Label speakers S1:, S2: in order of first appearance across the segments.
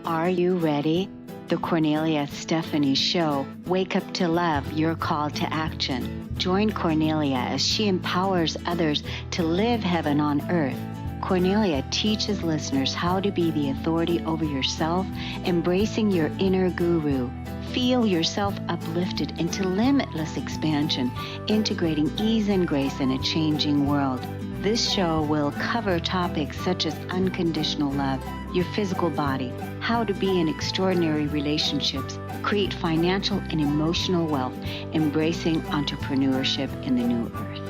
S1: Are you ready? The Cornelia Stephanie Show. Wake up to love, your call to action. Join Cornelia as she empowers others to live heaven on earth. Cornelia teaches listeners how to be the authority over yourself, embracing your inner guru. Feel yourself uplifted into limitless expansion, integrating ease and grace in a changing world. This show will cover topics such as unconditional love, your physical body, how to be in extraordinary relationships, create financial and emotional wealth, embracing entrepreneurship in the new earth.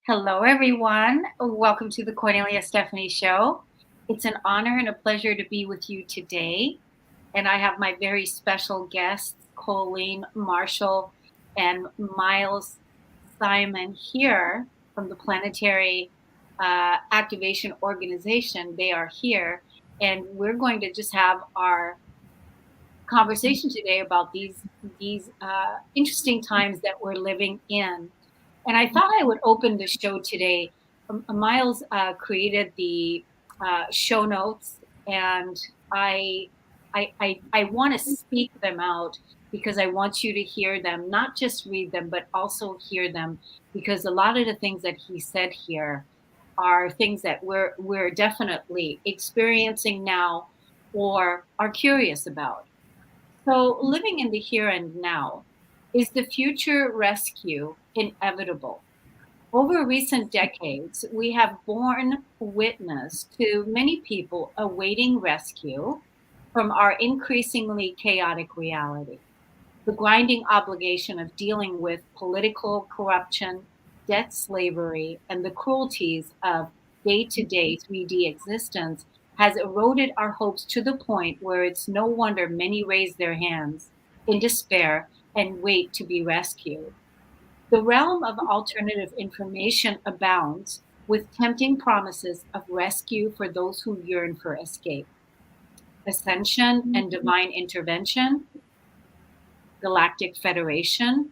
S2: Hello, everyone. Welcome to the Cornelia Stephanie Show. It's an honor and a pleasure to be with you today. And I have my very special guests, Colleen Marshall and Miles Simons here from the Planetary Activation Organization. They are here, and we're going to just have our conversation today about these interesting times that we're living in. And I thought I would open the show today. Miles created the show notes, and I want to speak them out because I want you to hear them, not just read them, but also hear them, because a lot of the things that he said here are things that we're definitely experiencing now or are curious about. So living in the here and now, is the future rescue inevitable? Over recent decades, we have borne witness to many people awaiting rescue from our increasingly chaotic reality. The grinding obligation of dealing with political corruption, debt slavery, and the cruelties of day-to-day 3D existence has eroded our hopes to the point where it's no wonder many raise their hands in despair and wait to be rescued. The realm of alternative information abounds with tempting promises of rescue for those who yearn for escape. Ascension and divine intervention, Galactic Federation,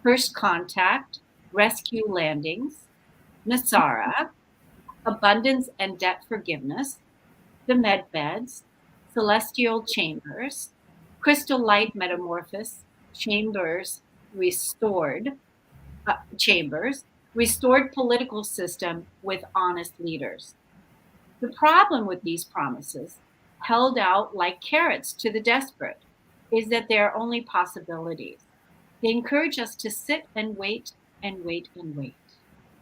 S2: First Contact, Rescue Landings, NESARA, Abundance and Debt Forgiveness, the Med Beds, Celestial Chambers, Crystal Light Metamorphosis, Chambers Restored, Restored Political System with Honest Leaders. The problem with these promises, held out like carrots to the desperate, is that they are only possibilities. They encourage us to sit and wait and wait and wait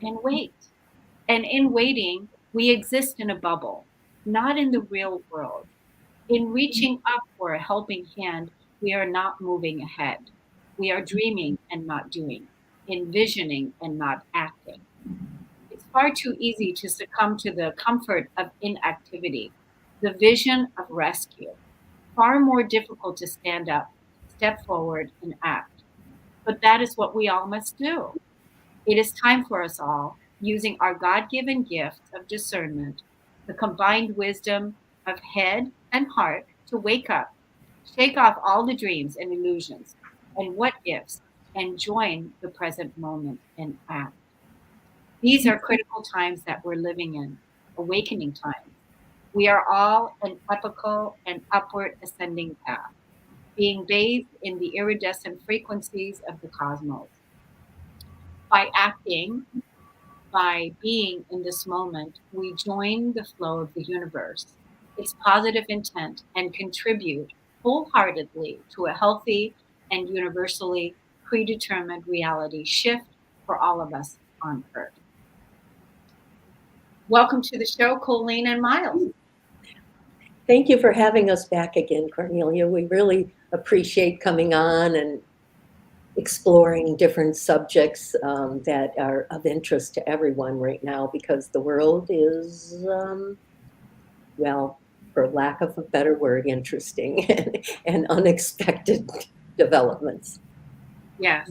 S2: and wait. And in waiting, we exist in a bubble, not in the real world. In reaching up for a helping hand, we are not moving ahead. We are dreaming and not doing, envisioning and not acting. It's far too easy to succumb to the comfort of inactivity, the vision of rescue. Far more difficult to stand up, step forward, and act. But that is what we all must do. It is time for us all, using our God-given gift of discernment, the combined wisdom of head and heart, to wake up, shake off all the dreams and illusions and what ifs, and join the present moment and act. These are critical times that we're living in, awakening times. We are all an epical and upward ascending path, being bathed in the iridescent frequencies of the cosmos. By acting, by being in this moment, we join the flow of the universe, its positive intent, and contribute wholeheartedly to a healthy and universally predetermined reality shift for all of us on Earth. Welcome to the show, Colleen and Miles.
S3: Thank you for having us back again, Cornelia. We really appreciate coming on and exploring different subjects that are of interest to everyone right now, because the world is, well, for lack of a better word, interesting and unexpected developments.
S2: Yes.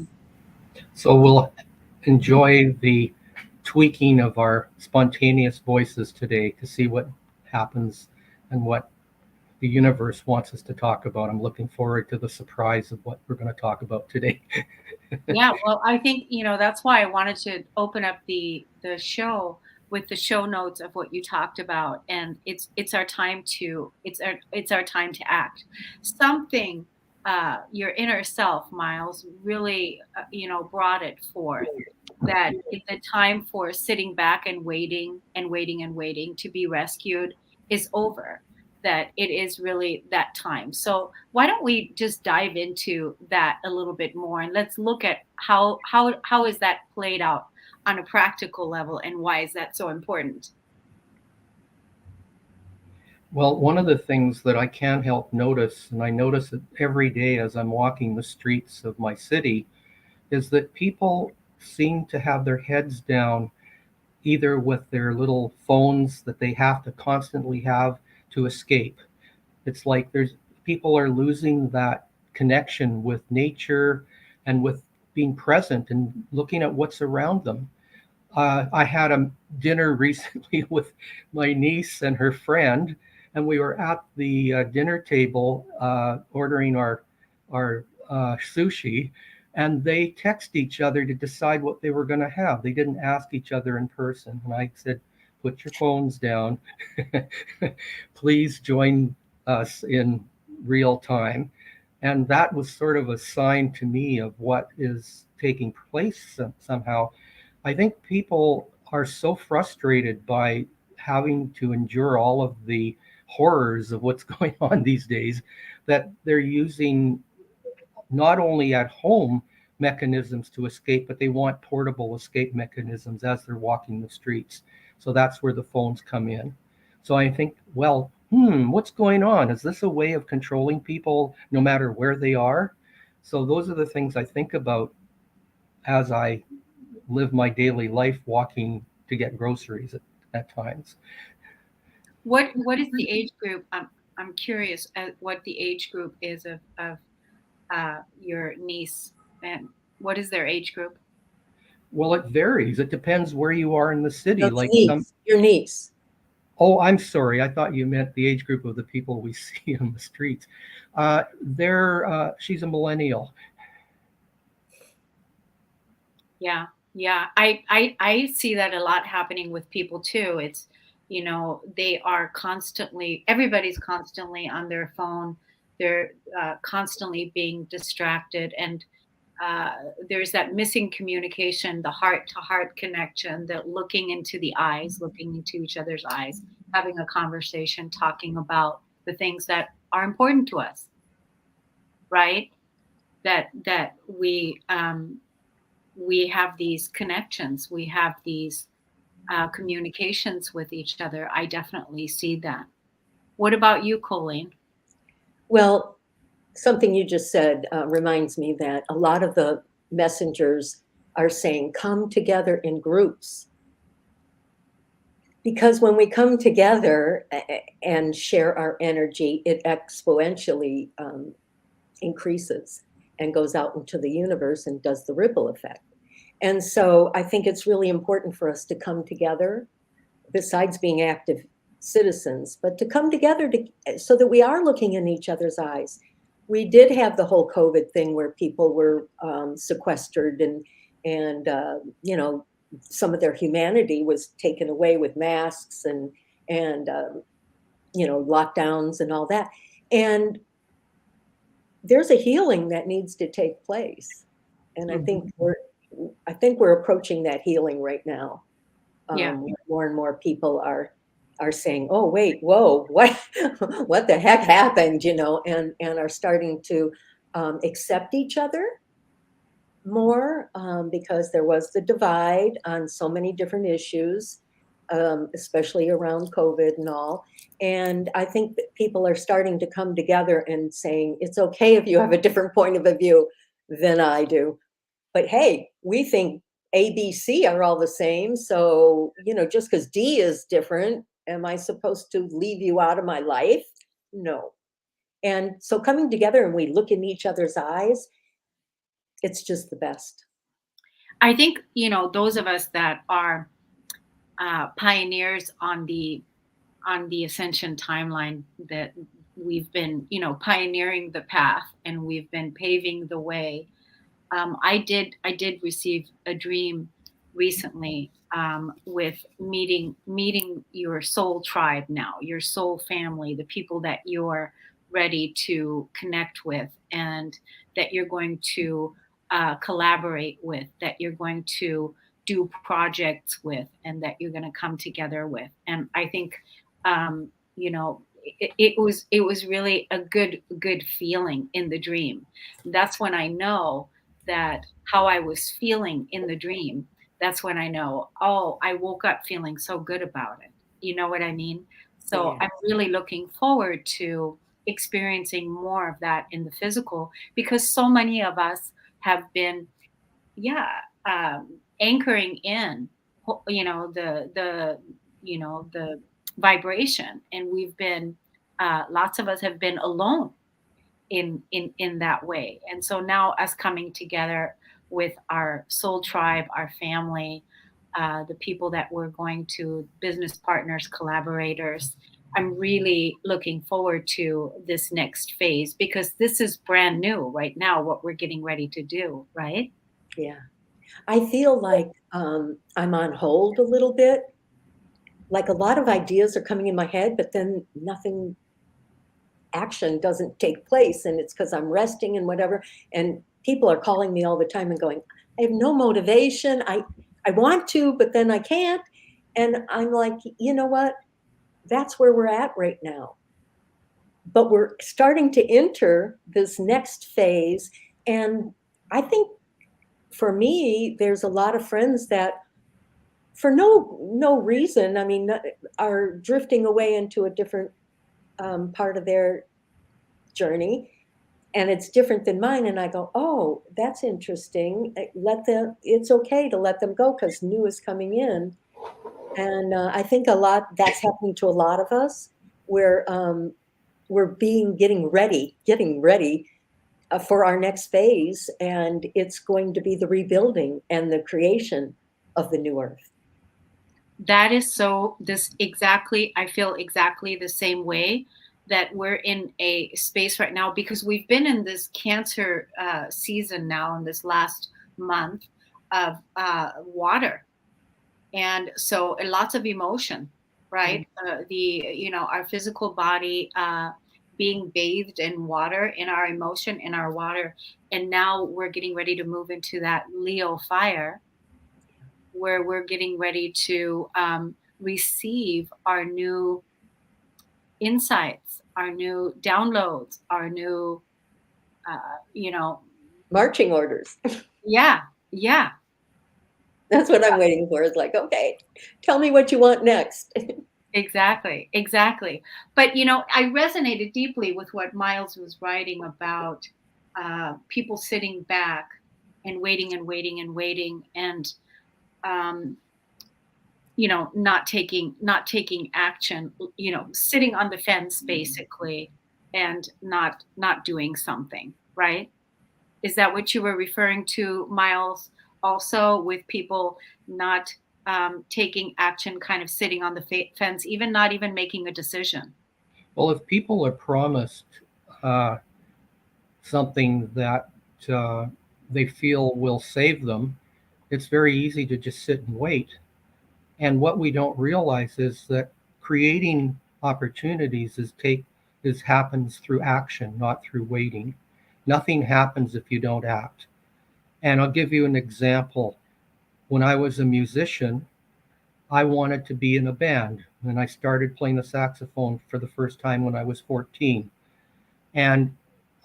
S4: So we'll enjoy the tweaking of our spontaneous voices today to see what happens and what the universe wants us to talk about. I'm looking forward to the surprise of what we're going to talk about today.
S2: Yeah, well, I think, that's why I wanted to open up the show with the show notes of what you talked about. And it's our time to it's our time to act. Something your inner self, Miles, really brought it forth, that it's a time for sitting back and waiting and waiting and waiting to be rescued is over, that it is really that time. So why don't we just dive into that a little bit more, and let's look at how is that played out on a practical level, and why is that so important?
S4: Well, one of the things that I can't help notice, and I notice it every day as I'm walking the streets of my city, is that people seem to have their heads down, either with their little phones that they have to constantly have to escape. It's like there's people are losing that connection with nature and with being present and looking at what's around them. I had a dinner recently with my niece and her friend, and we were at the dinner table ordering our sushi, and they text each other to decide what they were going to have. They didn't ask each other in person, and I said, "Put your phones down. Please join us in real time." And that was sort of a sign to me of what is taking place somehow. I think people are so frustrated by having to endure all of the horrors of what's going on these days that they're using not only at home mechanisms to escape, but they want portable escape mechanisms as they're walking the streets. So that's where the phones come in. So I think, well, what's going on? Is this a way of controlling people no matter where they are? So those are the things I think about as I live my daily life walking to get groceries at times.
S2: What is the age group? I'm curious at what the age group is of your niece, and what is their age group?
S4: Well, it varies. It depends where you are in the
S3: No,
S4: city.
S3: it's
S4: Like some,
S3: niece, your niece.
S4: oh, I'm sorry. I thought you meant the age group of the people we see on the streets. She's a millennial.
S2: Yeah, yeah. I see that a lot happening with people too. It's, they are constantly, everybody's constantly on their phone. They're constantly being distracted, and uh, there's that missing communication, the heart to heart connection, that looking into the eyes, looking into each other's eyes, having a conversation, talking about the things that are important to us, right? That we have these connections, we have these communications with each other. I definitely see that. What about you, Colleen?
S3: Well, something you just said reminds me that a lot of the messengers are saying, come together in groups. Because when we come together and share our energy, it exponentially increases and goes out into the universe and does the ripple effect. And so I think it's really important for us to come together, besides being active citizens, but to come together so that we are looking in each other's eyes. We did have the whole COVID thing where people were sequestered and some of their humanity was taken away with masks and lockdowns and all that. And there's a healing that needs to take place, and I think we're approaching that healing right now.
S2: Yeah.
S3: More and more people are saying, "Oh, wait, whoa, what what the heck happened?" And are starting to accept each other more, because there was the divide on so many different issues, especially around COVID and all. And I think that people are starting to come together and saying, it's okay if you have a different point of view than I do. But hey, we think A, B, C are all the same. So, just because D is different, am I supposed to leave you out of my life? No. And so coming together and we look in each other's eyes, it's just the best.
S2: I think, those of us that are pioneers on the Ascension timeline, that we've been, pioneering the path, and we've been paving the way. I did receive a dream recently, with meeting your soul tribe now, your soul family, the people that you're ready to connect with, and that you're going to collaborate with, that you're going to do projects with, and that you're going to come together with. And I think, it was really a good feeling in the dream. That's when I know that how I was feeling in the dream, that's when I know, oh, I woke up feeling so good about it. You know what I mean? So
S3: Yeah.
S2: I'm really looking forward to experiencing more of that in the physical, because so many of us have been, yeah, anchoring in, the vibration, and we've been, lots of us have been alone in that way. And so now, us coming together with our soul tribe, our family, the people that we're going to, business partners, collaborators, I'm really looking forward to this next phase, because this is brand new right now, what we're getting ready to do, right?
S3: Yeah. I feel like I'm on hold a little bit. Like a lot of ideas are coming in my head, but then nothing, action doesn't take place. And it's because I'm resting and whatever. And people are calling me all the time and going, I have no motivation. I want to, but then I can't. And I'm like, you know what? That's where we're at right now. But we're starting to enter this next phase. And I think for me, there's a lot of friends that for no reason, I mean, are drifting away into a different part of their journey, and it's different than mine. And I go, oh, that's interesting. It's okay to let them go because new is coming in. And I think a lot that's happening to a lot of us, where we're getting ready for our next phase, and it's going to be the rebuilding and the creation of the new earth.
S2: That is so, this exactly, I feel exactly the same way, that we're in a space right now, because we've been in this Cancer season now, in this last month of water, and so lots of emotion, right? Our physical body being bathed in water, in our emotion, in our water. And now we're getting ready to move into that Leo fire, where we're getting ready to receive our new insights, our new downloads, our new,
S3: Marching orders.
S2: yeah, yeah.
S3: That's what I'm waiting for. Is like, okay, tell me what you want next.
S2: Exactly, exactly. But I resonated deeply with what Miles was writing about, people sitting back and waiting and waiting and waiting, and um, not taking action, sitting on the fence basically, and not doing something, right? Is that what you were referring to, Miles? Also, with people not taking action, kind of sitting on the fence, even not even making a decision.
S4: Well, if people are promised uh, something that uh, they feel will save them, it's very easy to just sit and wait. And what we don't realize is that creating opportunities happens through action, not through waiting. Nothing happens if you don't act. And I'll give you an example. When I was a musician, I wanted to be in a band, and I started playing the saxophone for the first time when I was 14. And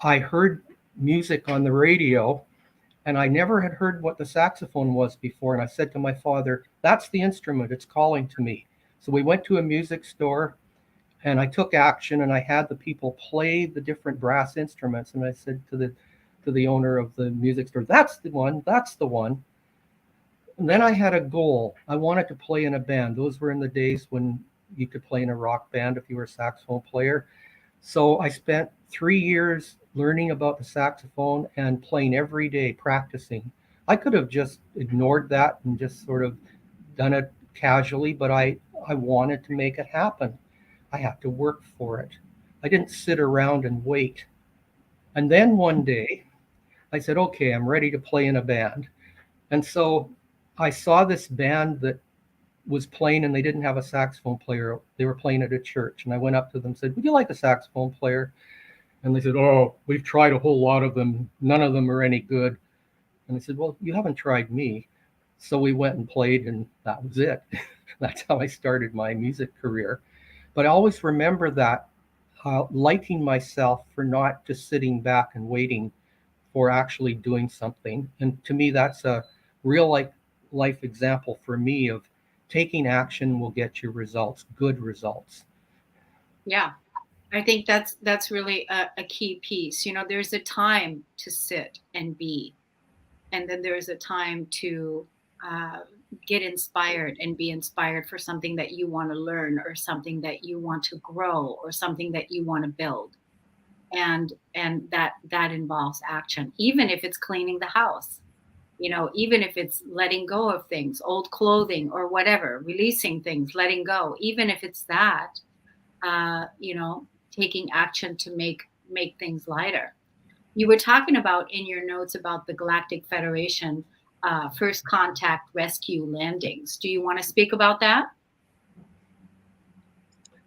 S4: I heard music on the radio, and I never had heard what the saxophone was before. And I said to my father, that's the instrument, it's calling to me. So we went to a music store, and I took action, and I had the people play the different brass instruments. And I said to the owner of the music store, that's the one, that's the one. And then I had a goal. I wanted to play in a band. Those were in the days when you could play in a rock band if you were a saxophone player. So I spent 3 years learning about the saxophone and playing every day, practicing. I could have just ignored that and just sort of done it casually, but I wanted to make it happen. I had to work for it. I didn't sit around and wait. And then one day, I said, okay, I'm ready to play in a band. And so I saw this band that was playing, and they didn't have a saxophone player. They were playing at a church. And I went up to them and said, would you like a saxophone player? And they said, oh, we've tried a whole lot of them. None of them are any good. And I said, well, you haven't tried me. So we went and played, and that was it. That's how I started my music career. But I always remember that, liking myself for not just sitting back and waiting for actually doing something. And to me, that's a real life example for me of taking action will get you results, good results.
S2: Yeah, I think that's really a key piece. You know, there's a time to sit and be, and then there's a time to get inspired and be inspired for something that you want to learn, or something that you want to grow, or something that you want to build. And that involves action, even if it's cleaning the house, you know, even if it's letting go of things, old clothing or whatever, releasing things, letting go, even if it's that, you know, taking action to make things lighter. You were talking about in your notes about the Galactic Federation first contact rescue landings. Do you want to speak about that?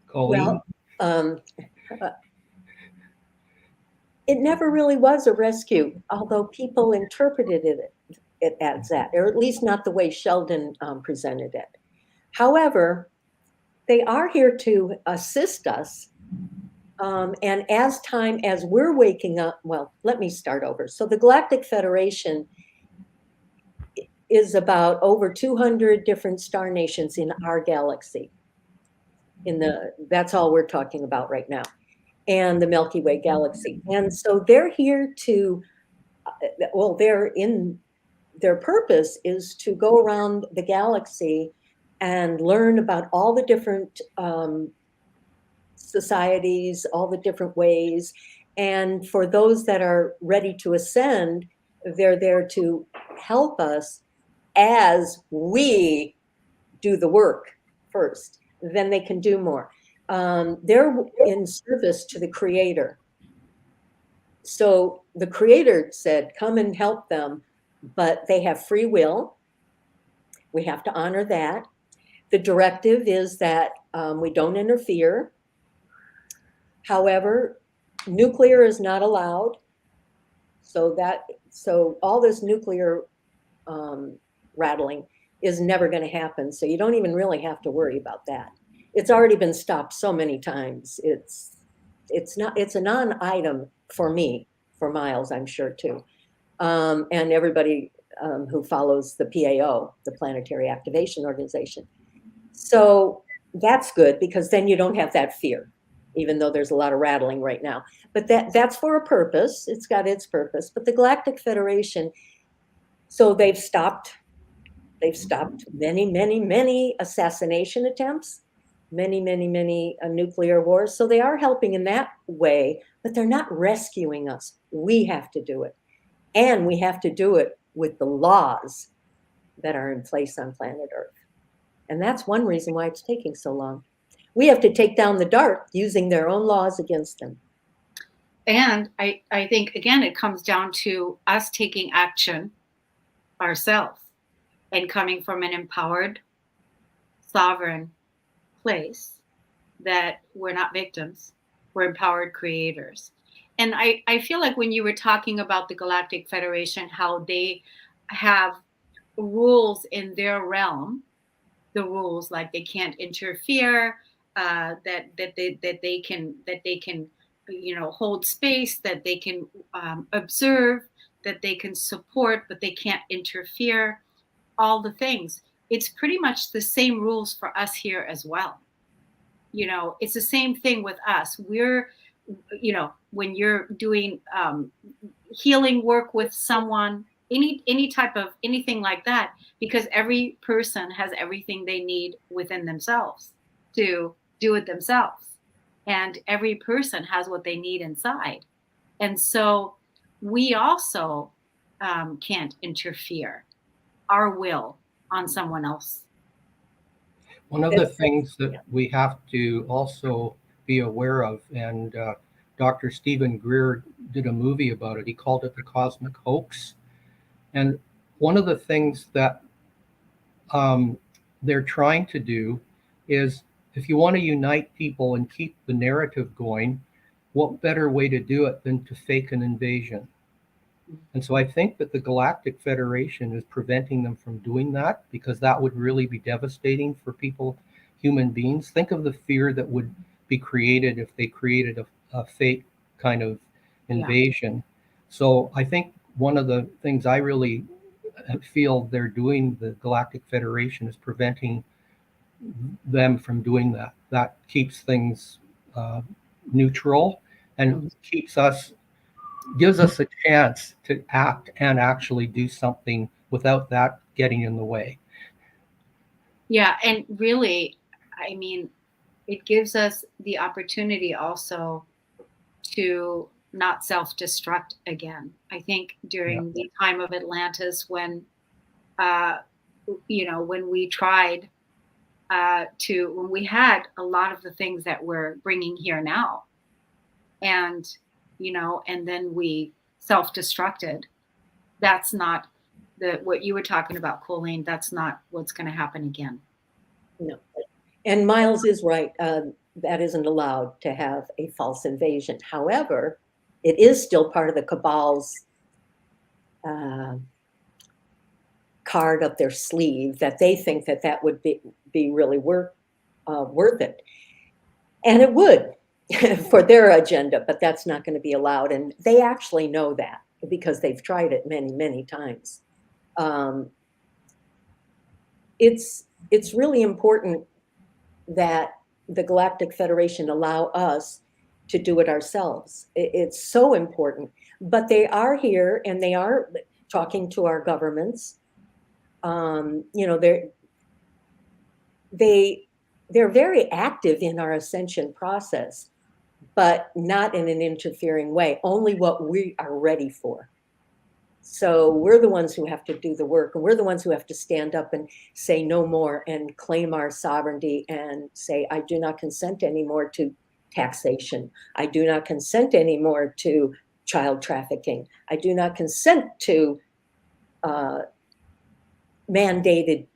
S4: Colleen?
S3: Well, it never really was a rescue, although people interpreted it as that, or at least not the way Sheldon presented it. However, they are here to assist us. And as we're waking up, well, let me start over. So the Galactic Federation is about over 200 different star nations in our galaxy. That's all we're talking about right now, and the Milky Way galaxy. And so they're here to, well, their purpose is to go around the galaxy and learn about all the different societies, all the different ways. And for those that are ready to ascend, they're there to help us as we do the work first. Then they can do more. They're in service to the Creator. So the Creator said, come and help them, but they have free will. We have to honor that. The directive is that we don't interfere. However, nuclear is not allowed. So all this nuclear rattling is never going to happen. So you don't even really have to worry about that. It's already been stopped so many times. It's a non-item for me, for Miles, I'm sure too. And everybody who follows the PAO, the Planetary Activation Organization. So that's good, because then you don't have that fear, even though there's a lot of rattling right now. But that's for a purpose. It's got its purpose. But the Galactic Federation, so they've stopped many, many, many assassination attempts, many, many, many nuclear wars. So they are helping in that way, but they're not rescuing us. We have to do it. And we have to do it with the laws that are in place on planet Earth. And that's one reason why it's taking so long. We have to take down the dark using their own laws against them.
S2: And I think, again, it comes down to us taking action ourselves and coming from an empowered, sovereign place, that we're not victims, we're empowered creators. And I feel like when you were talking about the Galactic Federation, how they have rules in their realm, the rules like they can't interfere, that they can hold space, that they can observe, that they can support, but they can't interfere, all the things. It's pretty much the same rules for us here as well. You know, it's the same thing with us. We're, when you're doing healing work with someone, any type of anything like that, because every person has everything they need within themselves to do it themselves. And every person has what they need inside. And so we also can't interfere our will on someone else.
S4: One of the things that we have to also be aware of, and Dr. Stephen Greer did a movie about it. He called it the cosmic hoax. And one of the things that they're trying to do is, if you want to unite people and keep the narrative going, what better way to do it than to fake an invasion? And so I think that the Galactic Federation is preventing them from doing that, because that would really be devastating for people, human beings. Think of the fear that would be created if they created a fake kind of invasion. So I think one of the things I really feel they're doing, the Galactic Federation, is preventing them from doing that. That keeps things neutral and gives us a chance to act and actually do something without that getting in the way.
S2: Yeah, and really, I mean, it gives us the opportunity also to not self-destruct again. I think during the time of Atlantis, when when we tried when we had a lot of the things that we're bringing here now, and and then we self-destructed. That's not what you were talking about, Colleen. That's not what's going to happen again.
S3: No. And Miles is right. That isn't allowed to have a false invasion. However, it is still part of the cabal's card up their sleeve that they think that would be really worth it. And it would for their agenda, but that's not going to be allowed. And they actually know that, because they've tried it many, many times. It's really important that the Galactic Federation allow us to do it ourselves. It's so important. But they are here, and they are talking to our governments. They're very active in our ascension process, but not in an interfering way, only what we are ready for. So we're the ones who have to do the work, and we're the ones who have to stand up and say no more and claim our sovereignty and say, I do not consent anymore to taxation. I do not consent anymore to child trafficking. I do not consent to mandated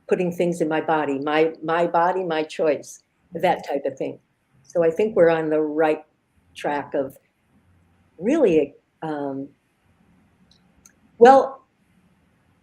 S3: putting things in my body, my body, my choice, that type of thing. So I think we're on the right track of really, well,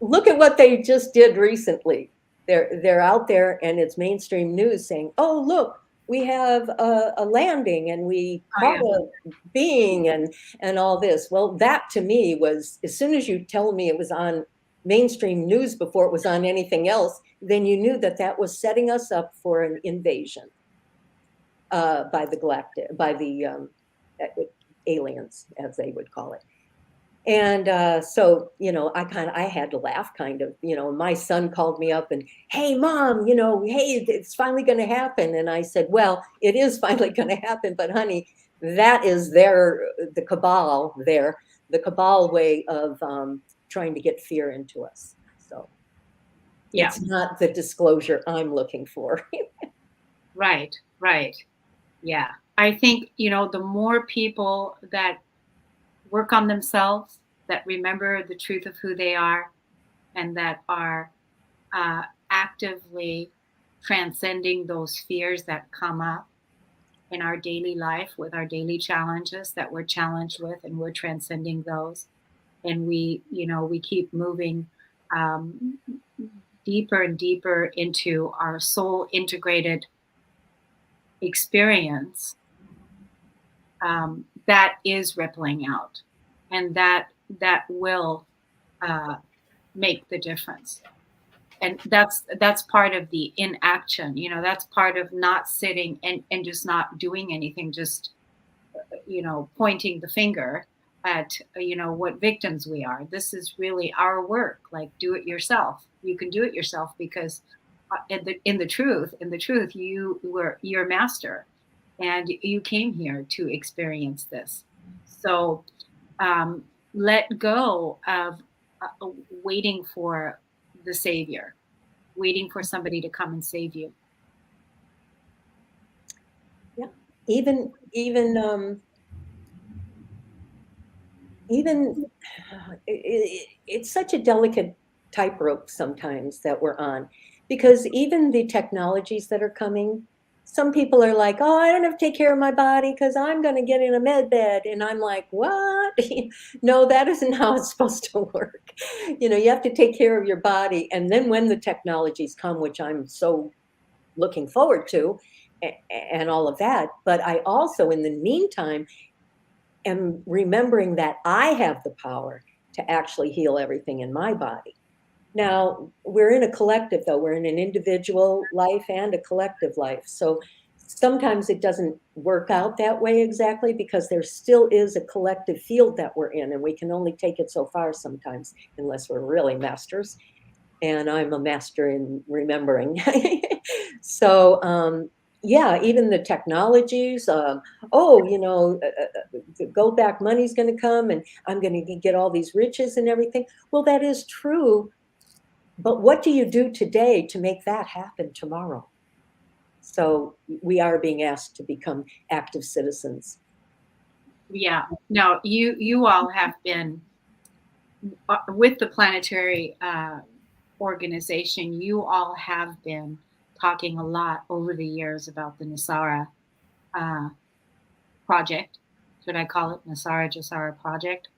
S3: look at what they just did recently. They're out there, and it's mainstream news saying, oh, look, we have a landing, and we caught a being, and all this. Well, that to me was, as soon as you tell me it was on mainstream news before it was on anything else, then you knew that was setting us up for an invasion by the aliens, as they would call it. And so, I had to laugh, kind of. My son called me up and, hey, Mom, hey, it's finally going to happen. And I said, well, it is finally going to happen, but honey, that is the cabal way of trying to get fear into us. So it's not the disclosure I'm looking for.
S2: Right. Yeah. I think, the more people that work on themselves, that remember the truth of who they are, and that are actively transcending those fears that come up in our daily life with our daily challenges that we're challenged with, and we're transcending those. And we keep moving deeper and deeper into our soul integrated experience, that is rippling out, and that will make the difference. And that's part of the inaction. That's part of not sitting and just not doing anything, just pointing the finger at what victims we are. This is really our work. Like, do it yourself. You can do it yourself, because in the truth, you're master, and you came here to experience this. So let go of waiting for the savior, waiting for somebody to come and save you.
S3: Yeah, even it's such a delicate tightrope sometimes that we're on, because even the technologies that are coming, some people are like, oh, I don't have to take care of my body because I'm going to get in a med bed. And I'm like, what? No, that isn't how it's supposed to work. You have to take care of your body. And then when the technologies come, which I'm so looking forward to, and all of that. But I also, in the meantime, am remembering that I have the power to actually heal everything in my body. Now, we're in a collective, though. We're in an individual life and a collective life. So sometimes it doesn't work out that way exactly, because there still is a collective field that we're in, and we can only take it so far sometimes, unless we're really masters. And I'm a master in remembering. So, yeah, even the technologies, the go back money's going to come and I'm going to get all these riches and everything. Well, that is true. But what do you do today to make that happen tomorrow? So we are being asked to become active citizens.
S2: Yeah, no, you all have been with the planetary organization. You all have been talking a lot over the years about the NESARA project. Should I call it NESARA project?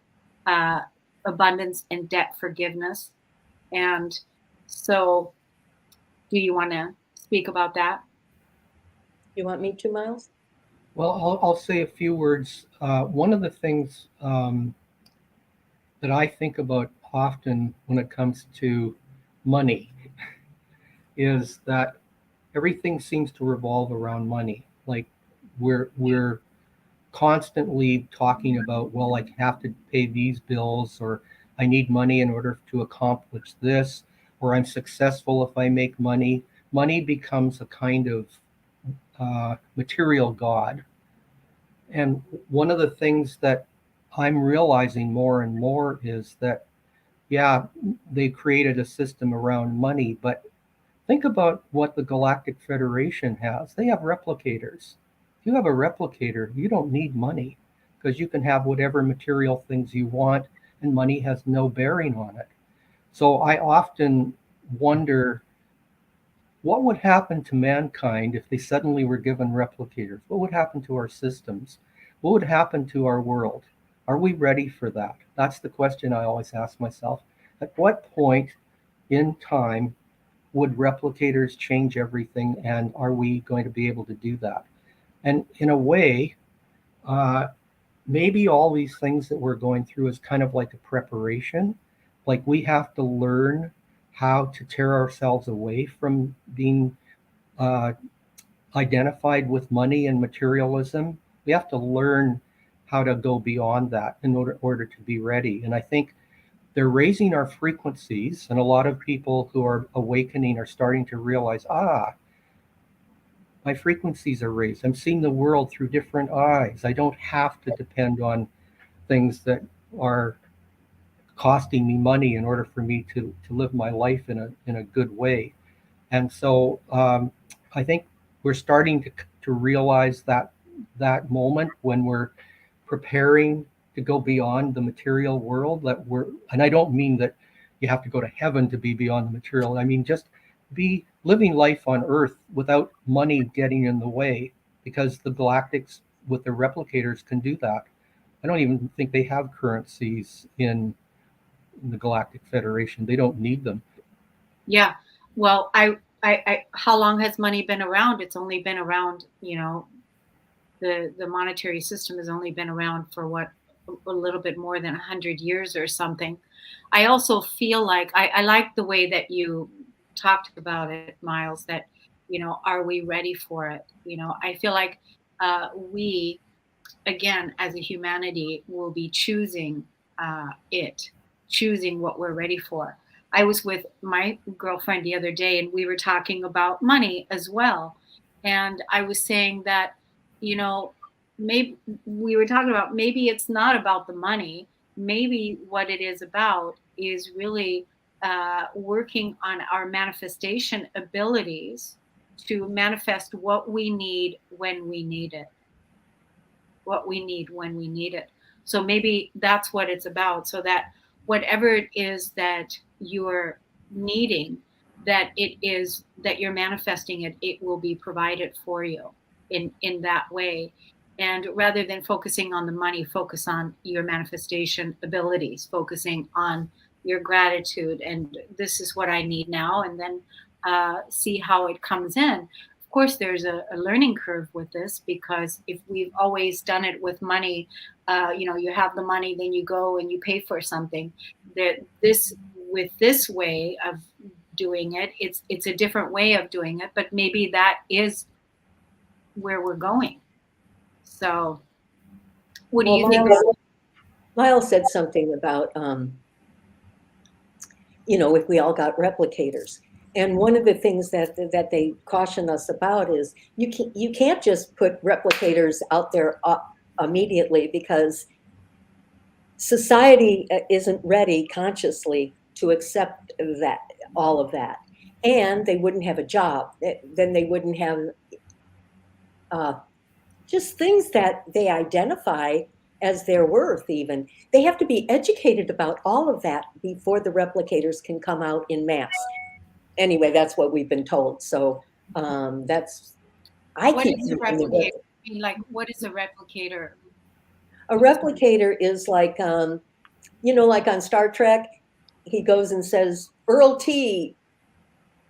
S2: Uh, Abundance and debt forgiveness. And so, do you want to speak about that?
S3: You want me to, Miles?
S4: Well, I'll say a few words. One of the things that I think about often when it comes to money is that everything seems to revolve around money. Like we're constantly talking about, well, I have to pay these bills, or I need money in order to accomplish this, or I'm successful if I make money. Money becomes a kind of material god. And one of the things that I'm realizing more and more is that, yeah, they created a system around money, but think about what the Galactic Federation has. They have replicators. If you have a replicator, you don't need money because you can have whatever material things you want, and money has no bearing on it. So I often wonder what would happen to mankind if they suddenly were given replicators? What would happen to our systems? What would happen to our world? Are we ready for that? That's the question I always ask myself. At what point in time would replicators change everything, and are we going to be able to do that? And in a way, uh, maybe all these things that we're going through is kind of like a preparation. Like we have to learn how to tear ourselves away from being uh, identified with money and materialism. We have to learn how to go beyond that in order to be ready. And I think they're raising our frequencies, and a lot of people who are awakening are starting to realize, my frequencies are raised. I'm seeing the world through different eyes. I don't have to depend on things that are costing me money in order for me to live my life in a good way. And so I think we're starting to realize that moment when we're preparing to go beyond the material world, and I don't mean that you have to go to heaven to be beyond the material. I mean, just be living life on earth without money getting in the way, because the galactics with their replicators can do that. I don't even think they have currencies in the Galactic Federation. They don't need them.
S2: Yeah. Well, how long has money been around? It's only been around, the monetary system has only been around for what, a little bit more than 100 years or something. I also feel like I like the way that you talked about it, Miles, that, are we ready for it? I feel like we, again, as a humanity, will be choosing choosing what we're ready for. I was with my girlfriend the other day and we were talking about money as well. And I was saying that, maybe we were talking about, maybe it's not about the money. Maybe what it is about is really working on our manifestation abilities to manifest what we need when we need it. what we need when we need it. So maybe that's what it's about, so that whatever it is that you're needing, that you're manifesting it, it will be provided for you in that way. And rather than focusing on the money, focus on your manifestation abilities, focusing on your gratitude, and this is what I need now, and then see how it comes in. Of course, there's a learning curve with this, because if we've always done it with money, you have the money, then you go and you pay for something. That this with this way of doing it, it's a different way of doing it, but maybe that is where we're going. So, what do you think?
S3: Miles said something about, if we all got replicators. And one of the things that they caution us about is you can't just put replicators out there immediately, because society isn't ready consciously to accept that, all of that. And they wouldn't have a job. Then they wouldn't have just things that they identify as their worth even. They have to be educated about all of that before the replicators can come out in mass. Anyway, that's what we've been told. So that's,
S2: what is a replicator? I mean, like, what is a replicator?
S3: A replicator is like, like on Star Trek, he goes and says, Earl tea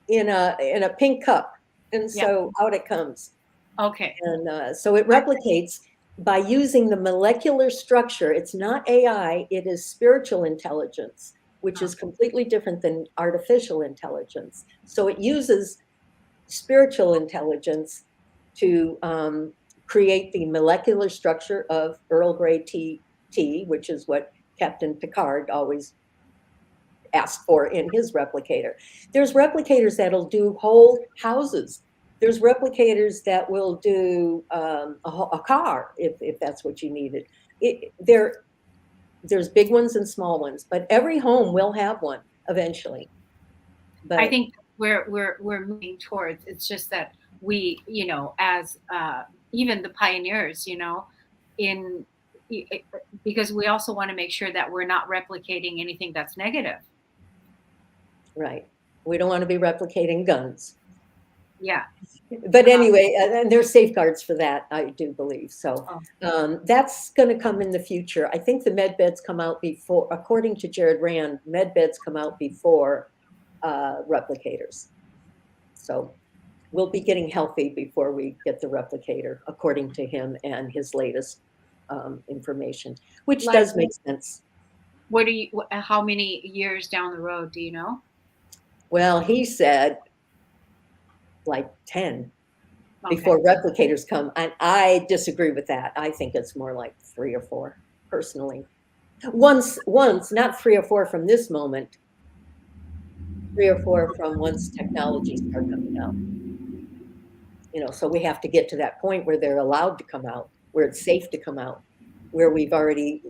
S3: in a pink cup. And so out it comes.
S2: Okay.
S3: And so it replicates by using the molecular structure. It's not AI, it is spiritual intelligence, which is completely different than artificial intelligence. So it uses spiritual intelligence to create the molecular structure of Earl Grey tea, which is what Captain Picard always asked for in his replicator. There's replicators that'll do whole houses. There's replicators that will do a car, if that's what you needed. There's big ones and small ones, but every home will have one eventually. But
S2: I think we're moving towards. It's just that we, as even the pioneers, because we also want to make sure that we're not replicating anything that's negative.
S3: Right. We don't want to be replicating guns.
S2: Yeah.
S3: But anyway, and there's safeguards for that, I do believe. So that's going to come in the future. I think the med beds come out before, according to Jared Rand, med beds come out before replicators. So we'll be getting healthy before we get the replicator, according to him and his latest information, which does make sense.
S2: How many years down the road, do you know?
S3: Well, he said like 10 before replicators come. And I disagree with that. I think it's more like 3 or 4 personally. Once, not 3 or 4 from this moment, 3 or 4 from once technology starts coming out. So we have to get to that point where they're allowed to come out, where it's safe to come out, where we've already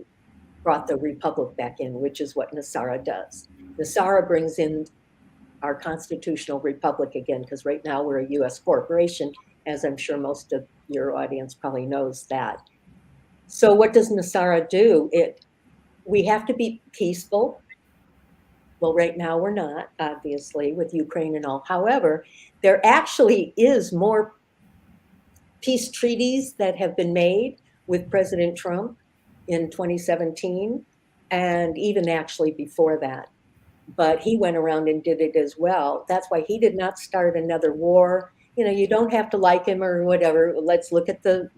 S3: brought the Republic back in, which is what NESARA does. NESARA brings in our constitutional republic again, because right now we're a U.S. corporation, as I'm sure most of your audience probably knows that. So what does NESARA do? We have to be peaceful. Well, right now we're not, obviously, with Ukraine and all. However, there actually is more peace treaties that have been made with President Trump in 2017, and even actually before that. But he went around and did it as well. That's why he did not start another war. You don't have to like him or whatever. Let's look at the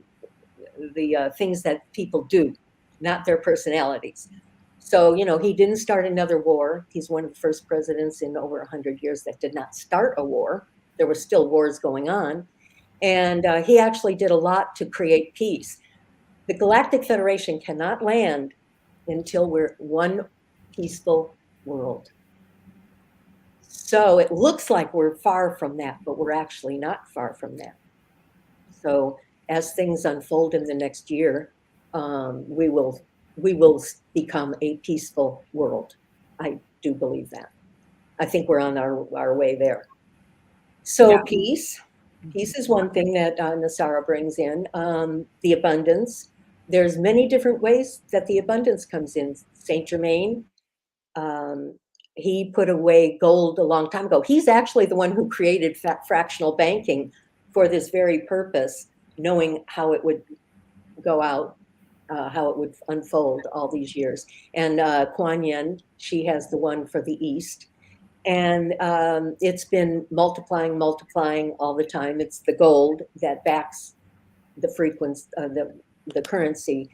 S3: things that people do, not their personalities. So, he didn't start another war. He's one of the first presidents in over 100 years that did not start a war. There were still wars going on. And he actually did a lot to create peace. The Galactic Federation cannot land until we're one peaceful world. So it looks like we're far from that, but we're actually not far from that. So as things unfold in the next year, we will become a peaceful world. I do believe that. I think we're on our way there. So peace is one thing that NESARA brings in, the abundance. there's many different ways that the abundance comes in. Saint Germain, he put away gold a long time ago. He's actually the one who created fractional banking for this very purpose, knowing how it would go out, how it would unfold all these years. And Kuan Yin, she has the one for the East. And it's been multiplying all the time. It's the gold that backs the frequency, the currency,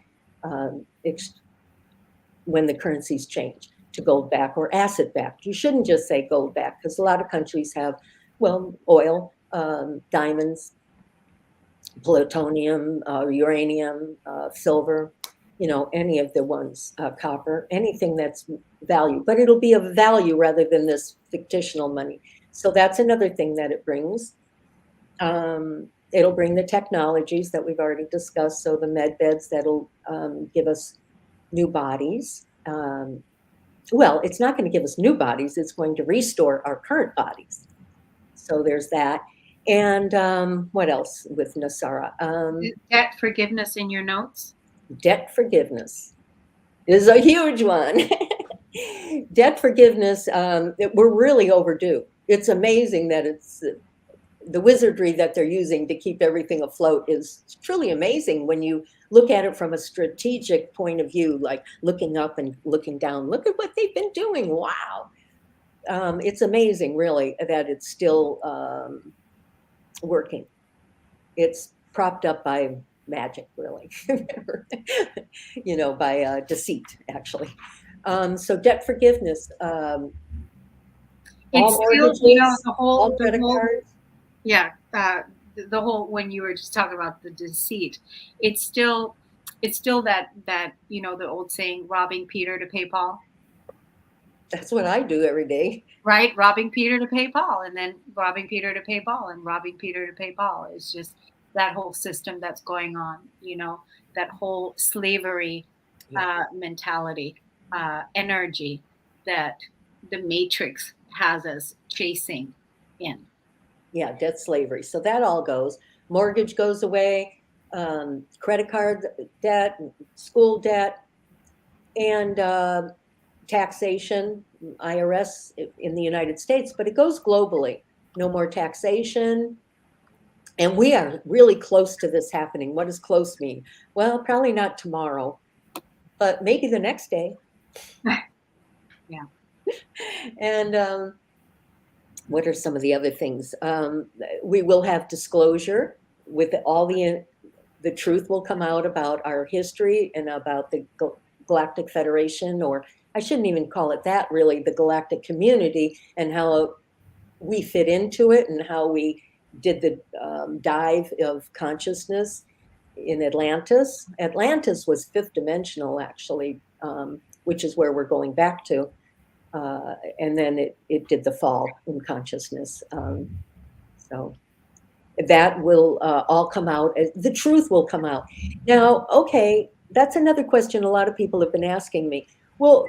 S3: when the currencies change to gold back or acid back. You shouldn't just say gold back, because a lot of countries have, well, oil, diamonds, plutonium, uranium, silver, any of the ones, copper, anything that's value, but it'll be of value rather than this fictional money. So that's another thing that it brings. It'll bring the technologies that we've already discussed. So the med beds that'll give us new bodies. Well, it's not going to give us new bodies. It's going to restore our current bodies. So there's that. And what else with NESARA?
S2: Debt forgiveness in your notes?
S3: Debt forgiveness is a huge one. Debt forgiveness, we're really overdue. It's amazing that it's the wizardry that they're using to keep everything afloat is truly amazing when you look at it from a strategic point of view, like looking up and looking down. Look at what they've been doing. Wow. It's amazing, really, that it's still working. It's propped up by magic, really, by deceit, actually. So debt forgiveness, all mortgages, all credit cards.
S2: Yeah, the whole, when you were just talking about the deceit, it's still that the old saying, robbing Peter to pay Paul.
S3: That's what I do every day.
S2: Right, robbing Peter to pay Paul, and then robbing Peter to pay Paul, and robbing Peter to pay Paul. It's just that whole system that's going on. That whole slavery mentality, energy that the Matrix has us chasing in.
S3: Yeah, debt slavery. So that all goes. Mortgage goes away, credit card debt, school debt, and taxation, IRS in the United States, but it goes globally. No more taxation. And we are really close to this happening. What does close mean? Well, probably not tomorrow, but maybe the next day.
S2: Yeah.
S3: And what are some of the other things? We will have disclosure with all the truth will come out about our history and about the Galactic Federation, or I shouldn't even call it that, really, the Galactic community, and how we fit into it, and how we did the dive of consciousness in Atlantis. Atlantis was fifth dimensional, actually, which is where we're going back to. And then it did the fall in consciousness. So that will all come out. The truth will come out. Now, okay, that's another question a lot of people have been asking me. Well,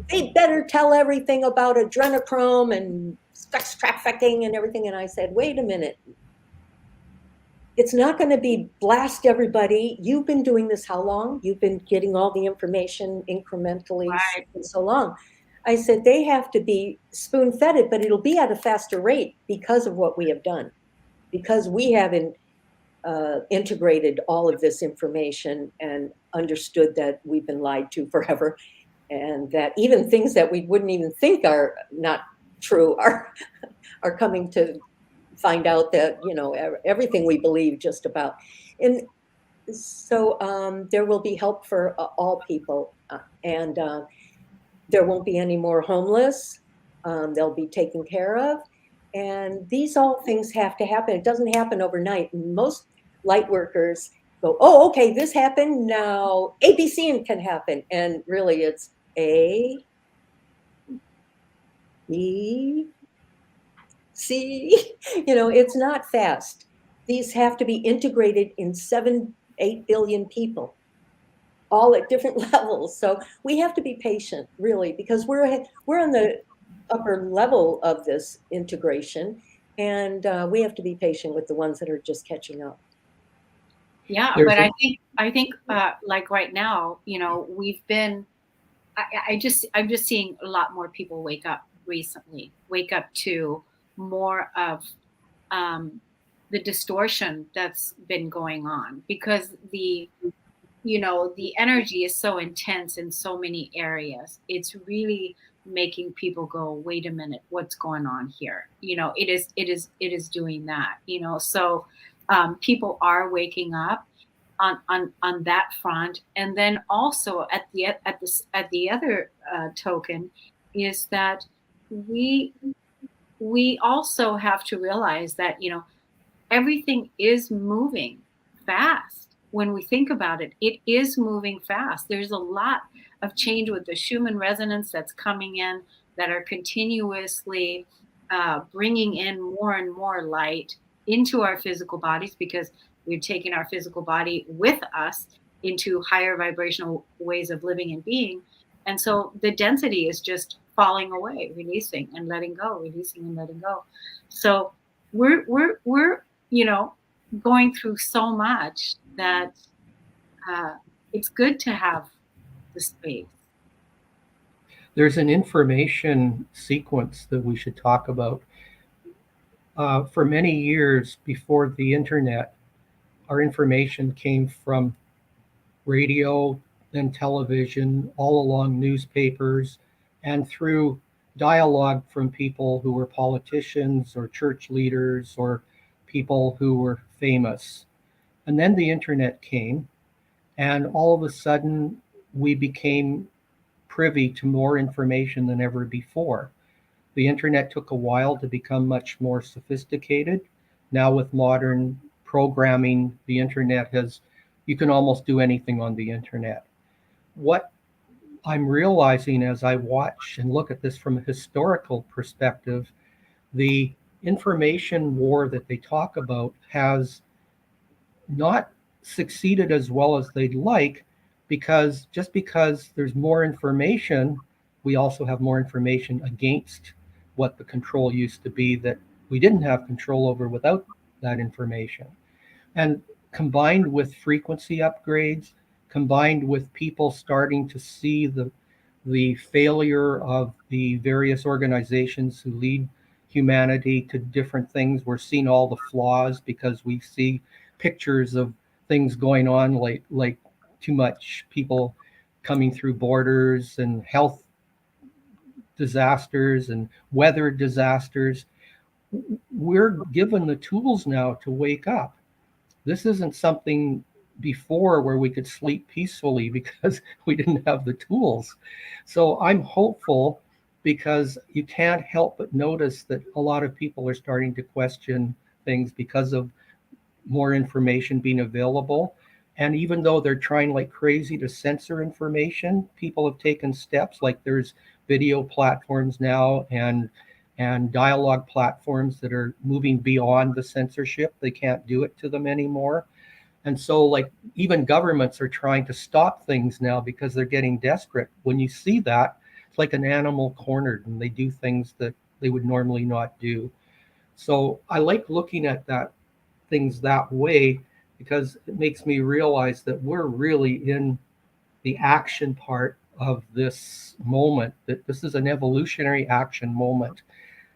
S3: they better tell everything about adrenochrome and sex trafficking and everything. And I said, wait a minute. It's not going to be blast everybody. You've been doing this how long? You've been getting all the information incrementally for so long. I said, they have to be spoon-fed, but it'll be at a faster rate because of what we have done, because we haven't integrated all of this information and understood that we've been lied to forever, and that even things that we wouldn't even think are not true are coming to find out that, everything we believe just about. And so there will be help for all people, and there won't be any more homeless. They'll be taken care of. And these all things have to happen. It doesn't happen overnight. And most light workers go, oh, okay, this happened. Now ABC can happen. And really it's A, B, C. It's not fast. These have to be integrated in 7-8 billion people, all at different levels. So we have to be patient, really, because we're on the upper level of this integration, and we have to be patient with the ones that are just catching up.
S2: Yeah,
S4: There's
S2: but
S4: a,
S2: I think like right now, we've been. I'm just seeing a lot more people wake up recently. Wake up to more of um, the distortion that's been going on because the energy is so intense in so many areas. It's really making people go, wait a minute, what's going on here? It is doing that. So people are waking up on that front, and then also at the other token is that we we also have to realize that everything is moving fast. When we think about it, it is moving fast. There's a lot of change with the Schumann resonance that's coming in, that are continuously bringing in more and more light into our physical bodies, because we're taking our physical body with us into higher vibrational ways of living and being. And so the density is just falling away, releasing and letting go, releasing and letting go. So we're going through so much that it's good to have the space.
S4: there's an information sequence that we should talk about. For many years before the internet, our information came from radio, then television, all along newspapers, and through dialogue from people who were politicians or church leaders or people who were famous. And then the internet came, and all of a sudden we became privy to more information than ever before. The internet took a while to become much more sophisticated. Now, with modern programming, the internet has, you can almost do anything on the internet. What I'm realizing as I watch and look at this from a historical perspective, the information war that they talk about has not succeeded as well as they'd like, because just because there's more information, we also have more information against what the control used to be that we didn't have control over without that information. And combined with frequency upgrades, combined with people starting to see the failure of the various organizations who lead humanity to different things, we're seeing all the flaws because we see pictures of things going on, like too much people coming through borders and health disasters and weather disasters. We're given the tools now to wake up. This isn't something before where we could sleep peacefully because we didn't have the tools. So I'm hopeful, because you can't help but notice that a lot of people are starting to question things because of more information being available. And even though they're trying like crazy to censor information, people have taken steps. Like there's video platforms now and dialogue platforms that are moving beyond the censorship. They can't do it to them anymore. And so like even governments are trying to stop things now because they're getting desperate. When you see that, it's like an animal cornered and they do things that they would normally not do. So I like looking at that things that way, because it makes me realize that we're really in the action part of this moment, that this is an evolutionary action moment.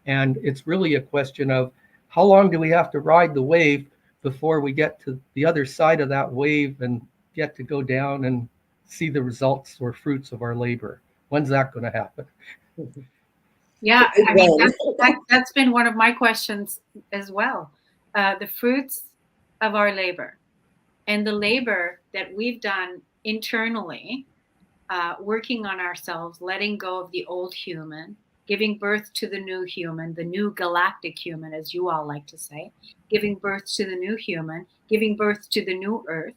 S4: And it's really a question of how long do we have to ride the wave before we get to the other side of that wave and get to go down and see the results or fruits of our labor? When's that going to happen?
S2: Yeah, I mean, that's been one of my questions as well. The fruits of our labor and the labor that we've done internally, working on ourselves, letting go of the old human, giving birth to the new human, the new galactic human, as you all like to say, giving birth to the new human, giving birth to the new earth,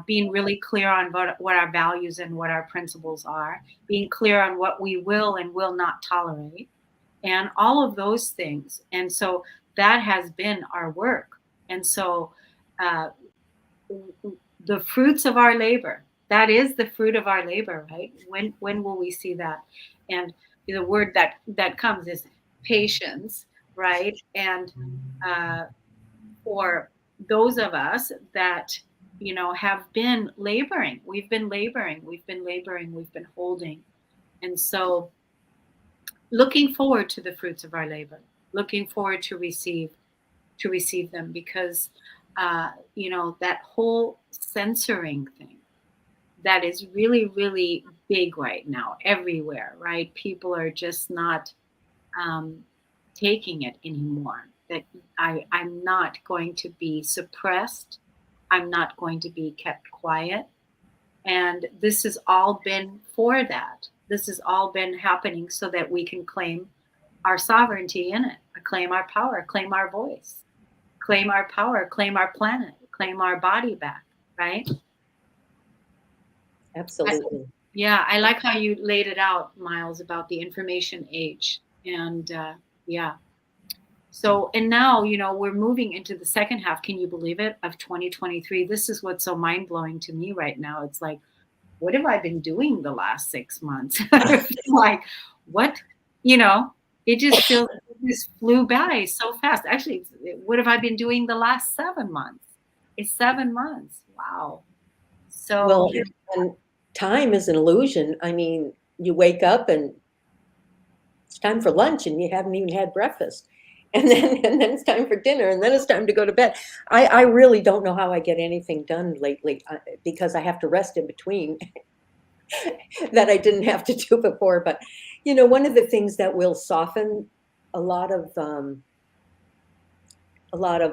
S2: being really clear on what our values and what our principles are, being clear on what we will and will not tolerate, and all of those things. And so that has been our work. And so the fruits of our labor, that is the fruit of our labor, right? When will we see that? And the word that comes is patience, right? And for those of us that have been laboring. We've been laboring. We've been laboring. We've been holding. And so looking forward to the fruits of our labor, looking forward to receive them, because that whole censoring thing that is really, really big right now everywhere, right? People are just not taking it anymore. That I'm not going to be suppressed. I'm not going to be kept quiet. And this has all been for that. This has all been happening so that we can claim our sovereignty in it, claim our power, claim our voice, claim our power, claim our planet, claim our body back, right?
S3: Absolutely.
S2: I like how you laid it out, Miles, about the information age. And so, and now, we're moving into the second half, can you believe it, of 2023. This is what's so mind-blowing to me right now. It's like, what have I been doing the last 6 months? Like, what, it just feels like it just flew by so fast. Actually, what have I been doing the last 7 months? It's 7 months. Wow. So,
S3: well, and time is an illusion. I mean, you wake up and it's time for lunch and you haven't even had breakfast. And then it's time for dinner, and then it's time to go to bed. I really don't know how I get anything done lately because I have to rest in between that I didn't have to do before. But, one of the things that will soften a lot of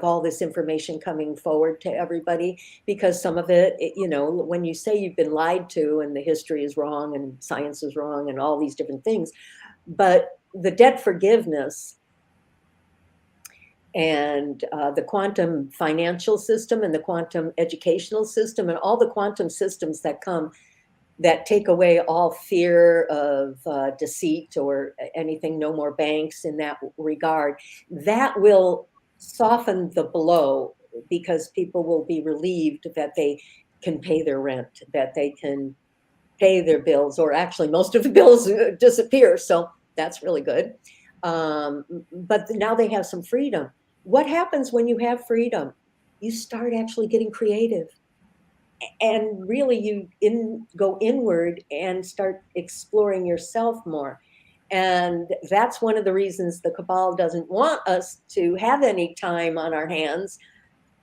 S3: all this information coming forward to everybody, because some of it, when you say you've been lied to and the history is wrong and science is wrong and all these different things, but the debt forgiveness and the quantum financial system and the quantum educational system and all the quantum systems that come that take away all fear of deceit or anything, no more banks in that regard, that will soften the blow, because people will be relieved that they can pay their rent, that they can pay their bills, or actually most of the bills disappear. So that's really good. But now they have some freedom. What happens when you have freedom? You start actually getting creative, and really you go inward and start exploring yourself more. And that's one of the reasons the cabal doesn't want us to have any time on our hands.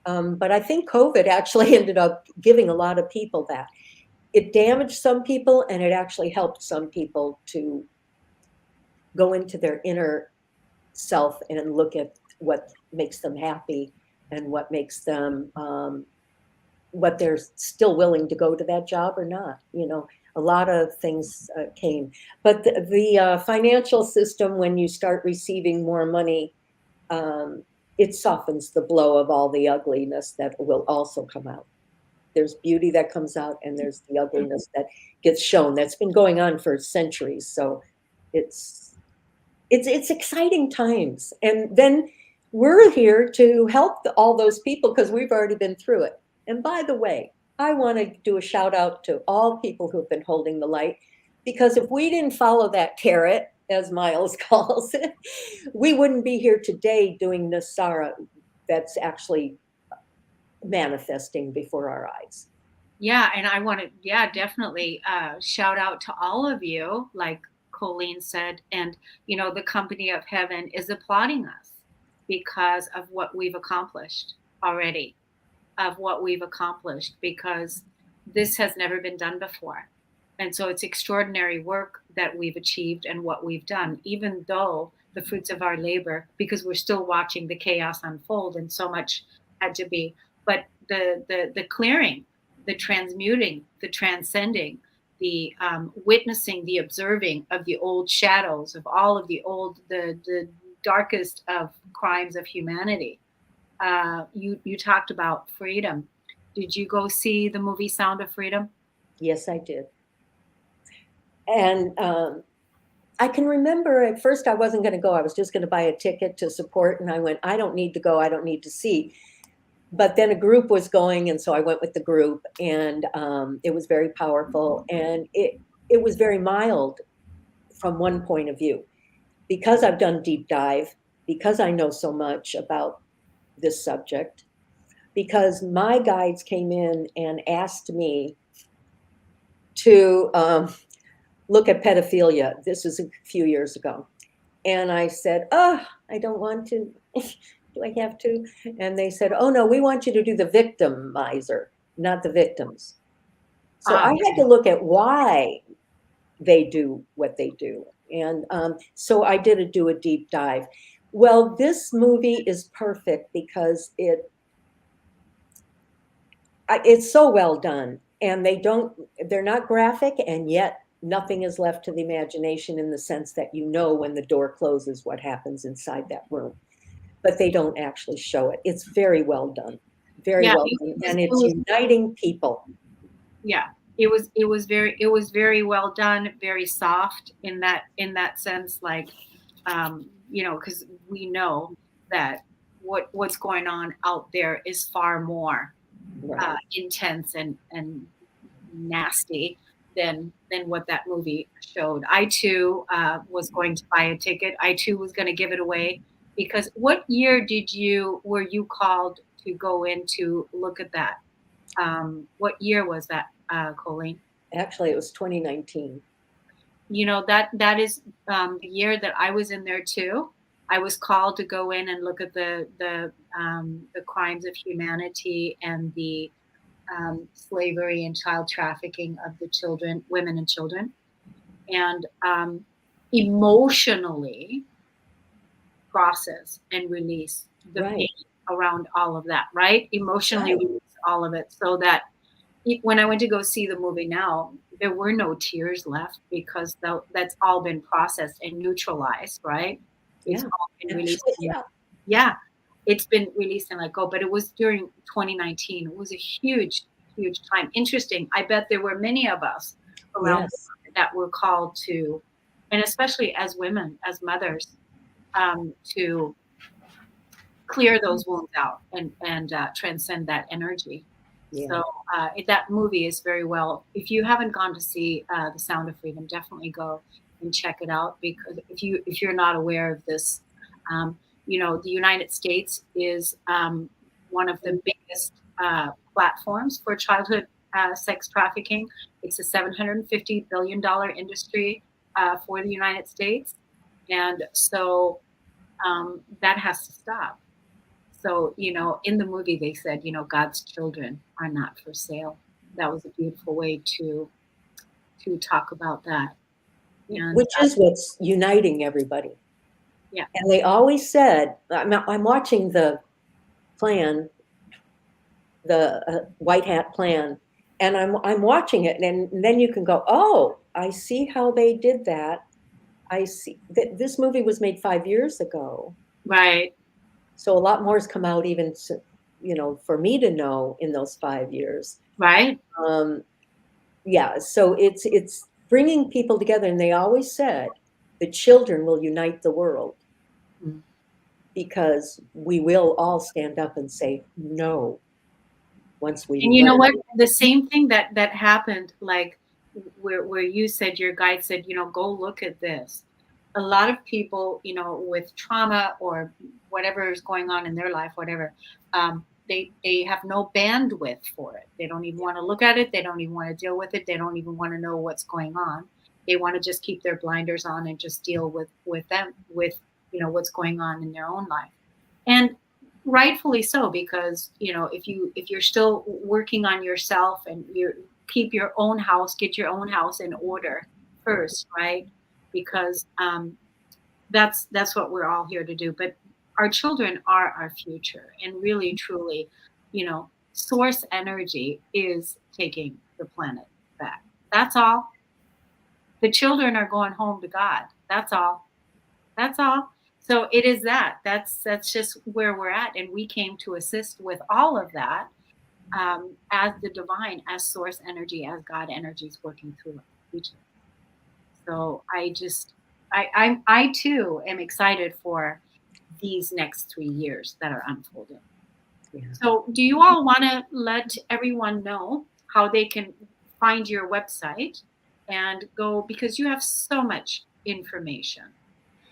S3: But I think COVID actually ended up giving a lot of people that. It damaged some people, and it actually helped some people to go into their inner self and look at what makes them happy and what makes them, what they're still willing to go to that job or not. A lot of things came. But the financial system, when you start receiving more money, it softens the blow of all the ugliness that will also come out. There's beauty that comes out, and there's the ugliness that gets shown. That's been going on for centuries. So it's exciting times. And then we're here to help all those people because we've already been through it. And by the way, I want to do a shout out to all people who've been holding the light, because if we didn't follow that carrot, as Miles calls it, we wouldn't be here today doing NESARA that's actually manifesting before our eyes.
S2: Yeah, and I want to, definitely shout out to all of you, like Colleen said, and the company of heaven is applauding us because of what we've accomplished already, because this has never been done before. And so it's extraordinary work that we've achieved and what we've done, even though the fruits of our labor, because we're still watching the chaos unfold and so much had to be, but the clearing, the transmuting, the transcending, the witnessing, the observing of the old shadows, of all of the old, the darkest of crimes of humanity. You talked about freedom. Did you go see the movie Sound of Freedom?
S3: Yes, I did. And I can remember at first I wasn't going to go. I was just going to buy a ticket to support. And I went, I don't need to go. I don't need to see. But then a group was going. And so I went with the group. And it was very powerful. And it was very mild from one point of view. Because I've done deep dive, because I know so much about this subject, because my guides came in and asked me to look at pedophilia. This was a few years ago. And I said, oh, I don't want to. Do I have to? And they said, oh, no, we want you to do the victimizer, not the victims. So I had to look at why they do what they do. And so I did do a deep dive. Well, this movie is perfect because it's so well done. And they're not graphic, and yet nothing is left to the imagination in the sense that you know when the door closes what happens inside that room. But they don't actually show it. It's very well done. Very well done. And it's uniting people.
S2: Yeah. It was very well done, very soft in that sense, like because we know that what's going on out there is far more intense and nasty than what that movie showed. I too was going to buy a ticket. I too was going to give it away, because what year were you called to go in to look at that? What year was that, Colleen?
S3: Actually, it was 2019.
S2: That is the year that I was in there too. I was called to go in and look at the crimes of humanity and the slavery and child trafficking of the children, women and children, and emotionally process and release the pain around all of that, right? Emotionally release all of it, so that when I went to go see the movie now, there were no tears left, because that's all been processed and neutralized, right? It's all been released. It's been released and let go. But it was during 2019. It was a huge, huge time. Interesting. I bet there were many of us around that were called to, and especially as women, as mothers, to clear those wounds out and transcend that energy. Yeah. So that movie is very well. If you haven't gone to see The Sound of Freedom, definitely go and check it out, because if you're not aware of this, the United States is one of the biggest platforms for childhood sex trafficking. It's a $750 billion industry for the United States, and so that has to stop. So, in the movie, they said, God's children are not for sale. That was a beautiful way to talk about that. And,
S3: which is what's uniting everybody.
S2: Yeah.
S3: And they always said, I'm watching the plan, the White Hat plan, and I'm watching it, and then you can go, oh, I see how they did that. I see that this movie was made 5 years ago.
S2: Right.
S3: So a lot more has come out, even, for me to know in those 5 years.
S2: Right.
S3: So it's bringing people together. And they always said the children will unite the world, because we will all stand up and say no once we.
S2: And you know what? The same thing that happened, like where you said, your guide said, go look at this. A lot of people, with trauma or whatever is going on in their life, whatever, they have no bandwidth for it. They don't even want to look at it. They don't even want to deal with it. They don't even want to know what's going on. They want to just keep their blinders on and just deal with what's going on in their own life. And rightfully so, because, if you're still working on yourself and keep your own house, get your own house in order first, right? Because that's what we're all here to do. But our children are our future, and really, truly, source energy is taking the planet back. That's all. The children are going home to God. That's all. That's all. So it is that. That's just where we're at, and we came to assist with all of that as the divine, as source energy, as God energy is working through each of us. So I too am excited for these next 3 years that are unfolding. Yeah. So do you all want to let everyone know how they can find your website and go, because you have so much information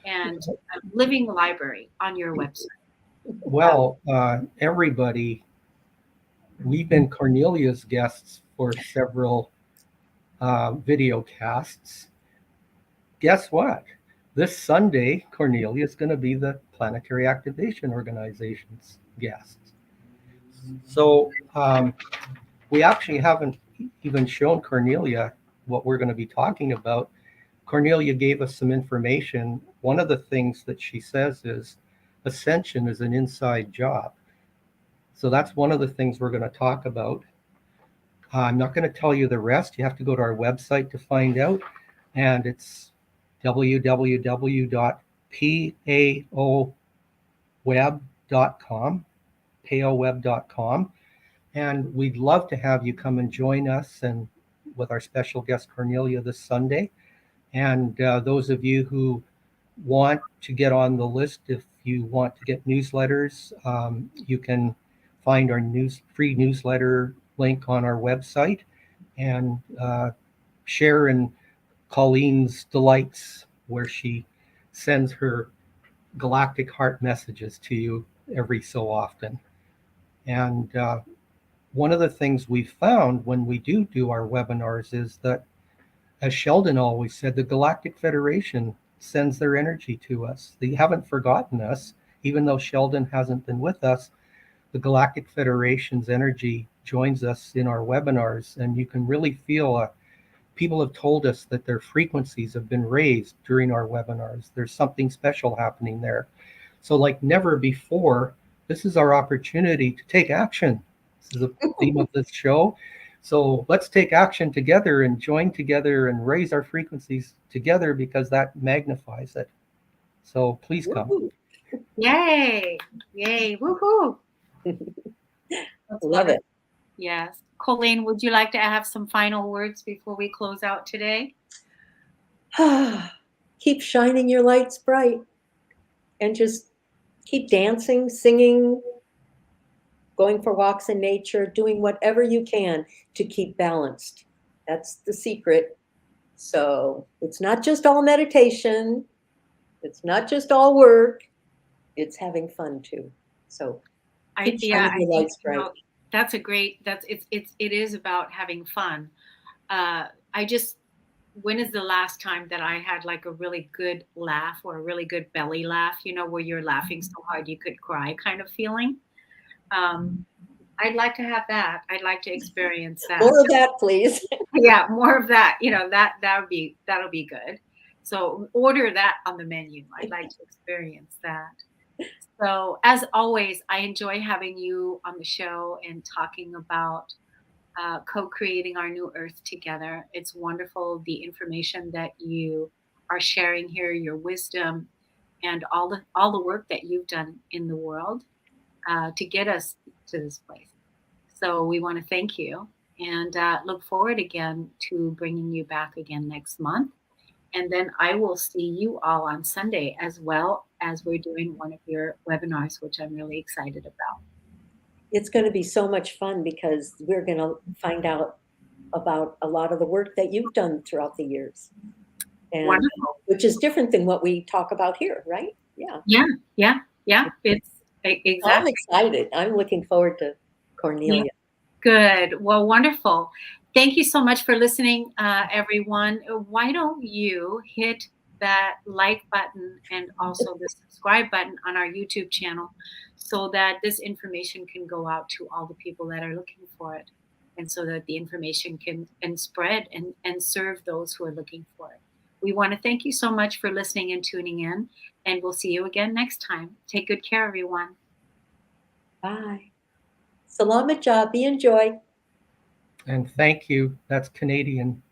S2: and a living library on your website?
S4: Well, everybody we've been Cornelia's guests for several video casts. Guess what? This Sunday, Cornelia is going to be the Planetary Activation Organization's guest. So we actually haven't even shown Cornelia what we're going to be talking about. Cornelia gave us some information. One of the things that she says is Ascension is an inside job. So that's one of the things we're going to talk about. I'm not going to tell you the rest. You have to go to our website to find out. And it's www.paoweb.com, paoweb.com. And we'd love to have you come and join us and with our special guest Cornelia this Sunday. And those of you who want to get on the list, if you want to get newsletters, you can find our free newsletter link on our website and share in Colleen's delights, where she sends her galactic heart messages to you every so often. And one of the things we found when we do our webinars is that, as Sheldon always said, the Galactic Federation sends their energy to us. They haven't forgotten us, even though Sheldon hasn't been with us. The Galactic Federation's energy joins us in our webinars, and you can really feel people have told us that their frequencies have been raised during our webinars. There's something special happening there. So like never before, this is our opportunity to take action. This is the theme of this show. So let's take action together and join together and raise our frequencies together, because that magnifies it. So please come.
S2: Yay! Yay! Woohoo!
S3: Love it.
S2: Yes. Colleen, would you like to have some final words before we close out today?
S3: Keep shining your lights bright and just keep dancing, singing, going for walks in nature, doing whatever you can to keep balanced. That's the secret. So it's not just all meditation. It's not just all work. It's having fun too. So keep shining your lights bright.
S2: That's a great, it is about having fun. When is the last time that I had like a really good laugh or a really good belly laugh, where you're laughing so hard you could cry kind of feeling? I'd like to have that. I'd like to experience that.
S3: More of that, please.
S2: Yeah, more of that. That'll be good. So order that on the menu. I'd like to experience that. So as always, I enjoy having you on the show and talking about co-creating our new Earth together. It's wonderful, the information that you are sharing here, your wisdom, and all the work that you've done in the world to get us to this place. So we want to thank you and look forward again to bringing you back again next month. And then I will see you all on Sunday, as well as we're doing one of your webinars, which I'm really excited about.
S3: It's going to be so much fun because we're going to find out about a lot of the work that you've done throughout the years. And,
S2: wonderful.
S3: Which is different than what we talk about here, right? Yeah.
S2: Yeah. It's exactly.
S3: I'm excited. I'm looking forward to Cornelia.
S2: Yeah. Good. Well, wonderful. Thank you so much for listening, everyone. Why don't you hit that like button and also the subscribe button on our YouTube channel so that this information can go out to all the people that are looking for it, and so that the information can spread and serve those who are looking for it. We want to thank you so much for listening and tuning in, and we'll see you again next time. Take good care, everyone.
S3: Bye. Salamat Jabi, enjoy.
S4: And thank you. That's Canadian.